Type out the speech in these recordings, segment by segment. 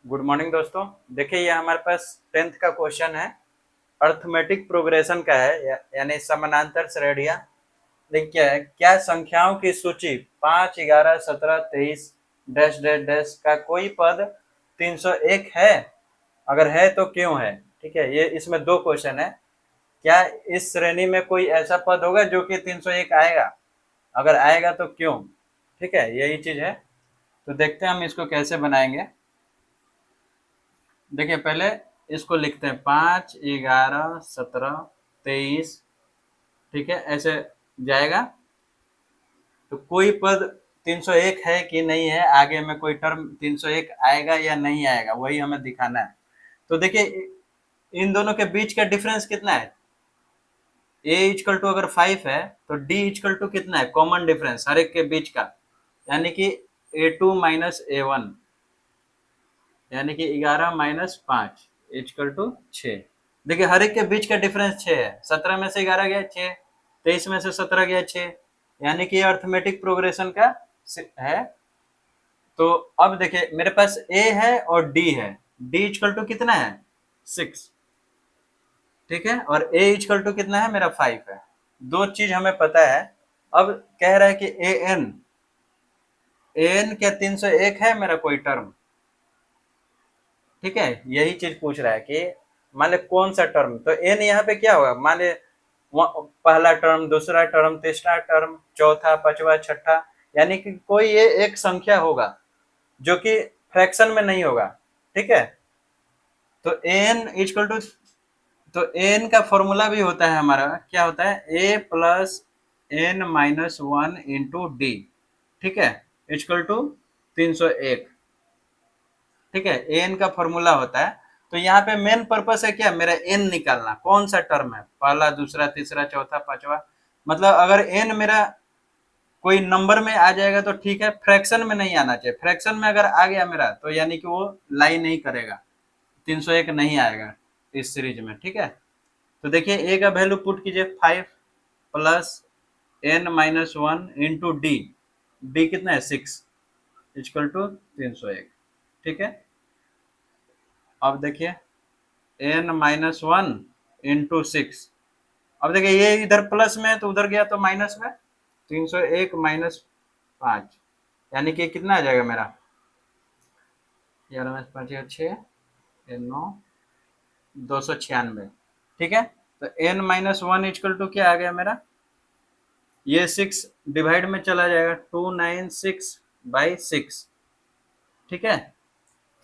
Good morning दोस्तों। देखिए ये हमारे पास 10th का क्वेश्चन है, अर्थमेटिक प्रोग्रेशन का है यानी समानांतर श्रेणियां। देखिए क्या संख्याओं की सूची 5, 11, 17, 23 डैश डैश डैश का कोई पद 301 है? अगर है तो क्यों है? ठीक है, ये इसमें दो क्वेश्चन है। क्या इस श्रेणी में कोई ऐसा पद होगा जो कि 301 आएगा? अगर आएगा तो क्यों? ठीक है, यही चीज है। तो देखते हैं हम इसको कैसे बनाएंगे। देखिए पहले इसको लिखते हैं 5, 11, 17, 23। ठीक है, ऐसे जाएगा। तो कोई पद 301 है कि नहीं है, आगे में कोई टर्म 301 आएगा या नहीं आएगा, वही हमें दिखाना है। तो देखिए इन दोनों के बीच का डिफरेंस कितना है? ए इजकल टू अगर 5 है तो डी इजकल टू कितना है? कॉमन डिफरेंस हर एक के बीच का, यानी कि A2 माइनस A1, यानी कि 11 माइनस 5 इजकल टू 6। देखिए हर एक के बीच का डिफरेंस 6 है। 17 में से 11 गया 6, 23 में से 17 गया 6, यानी कि अर्थमेटिक प्रोग्रेशन का है। तो अब देखिए मेरे पास ए है और डी है। डी इजकल टू कितना है? 6। ठीक है, और ए इजकल टू कितना है? मेरा 5 है। दो चीज हमें पता है। अब कह रहा है कि ए एन क्या 301 है मेरा कोई टर्म? ठीक है, यही चीज पूछ रहा है कि मान ले कौन सा टर्म। तो एन यहाँ पे क्या होगा? मान ले पहला टर्म, दूसरा टर्म, तीसरा टर्म, चौथा, पांचवा, छठा, यानी कि कोई ये एक संख्या होगा जो कि फ्रैक्शन में नहीं होगा। ठीक है, तो एन इजकल टू, तो एन का फॉर्मूला भी होता है हमारा, क्या होता है? A plus n minus one into D. ठीक है, इजकल टू 301। ठीक है, एन का फॉर्मूला होता है। तो यहाँ पे मेन पर्पस है क्या? मेरा एन निकालना, कौन सा टर्म है, पहला, दूसरा, तीसरा, चौथा, पांचवा। मतलब अगर एन मेरा कोई नंबर में आ जाएगा तो ठीक है, फ्रैक्शन में नहीं आना चाहिए। फ्रैक्शन में अगर आ गया मेरा तो यानी कि वो लाई नहीं करेगा, 301 नहीं आएगा इस सीरीज में। ठीक है, तो देखिए ए का वैल्यू पुट कीजिए 5 plus n minus one into d. D कितना है? 6 इजकल टू 301। ठीक है, अब देखिए एन माइनस वन इंटू 6। अब देखिए ये इधर प्लस में है तो उधर गया तो माइनस में। 301 माइनस 5, यानी कि कितना आ जाएगा मेरा? 11 में 5 6, 9, 296। ठीक है, तो n minus one equal to क्या आ गया मेरा? ये 6 डिवाइड में चला जाएगा, 296/6। ठीक है,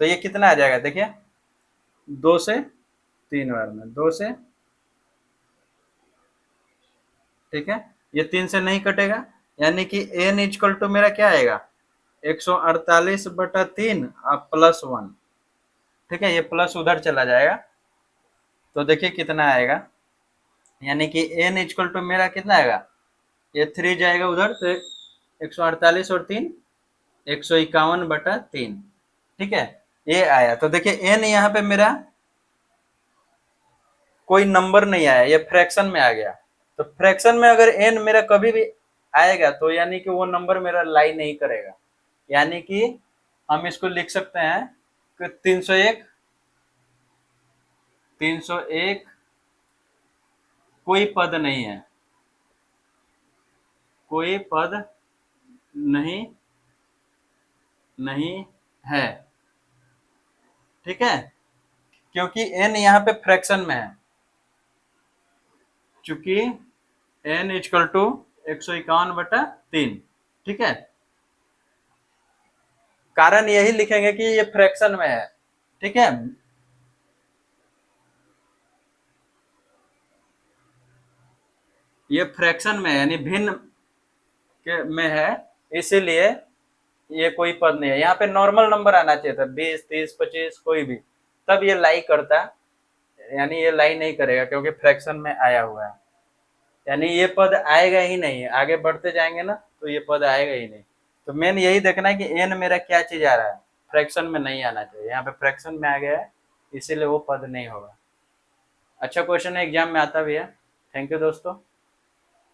तो ये कितना आ जाएगा? देखिए 2 से 3 बार में, 2 से। ठीक है, ये 3 से नहीं कटेगा, यानी कि एन इजकल टू मेरा क्या आएगा? 148/3 प्लस 1। ठीक है, ये प्लस उधर चला जाएगा तो देखिए कितना आएगा, यानी कि एन इजकल टू मेरा कितना आएगा? ये 3 जाएगा उधर तो 148 और 3 151/3। ठीक है, ये आया। तो देखिए एन यहाँ पे मेरा कोई नंबर नहीं आया, ये फ्रैक्शन में आ गया। तो फ्रैक्शन में अगर एन मेरा कभी भी आएगा तो यानी कि वो नंबर मेरा लाई नहीं करेगा, यानी कि हम इसको लिख सकते हैं कि 301, 301 कोई पद नहीं है, कोई पद नहीं नहीं है। ठीक है, क्योंकि एन यहाँ पे फ्रैक्शन में है, चूंकि एन इजकल टू 151/3। ठीक है, कारण यही लिखेंगे कि ये फ्रैक्शन में है। ठीक है, ये फ्रैक्शन में यानी भिन्न के में है, इसीलिए ये कोई पद नहीं है। यहाँ पे नॉर्मल नंबर आना चाहिए था, 20, 30, 25 कोई भी, तब ये लाई करता। यानी ये लाई नहीं करेगा क्योंकि फ्रैक्शन में आया हुआ है, यानी ये पद आएगा ही नहीं। आगे बढ़ते जाएंगे ना तो ये पद आएगा ही नहीं। तो मेन यही देखना है कि एन मेरा क्या चीज आ रहा है, फ्रैक्शन में नहीं आना चाहिए। यहाँ पे फ्रैक्शन में आ गया है, इसीलिए वो पद नहीं होगा। अच्छा क्वेश्चन है, एग्जाम में आता भी है। थैंक यू दोस्तों।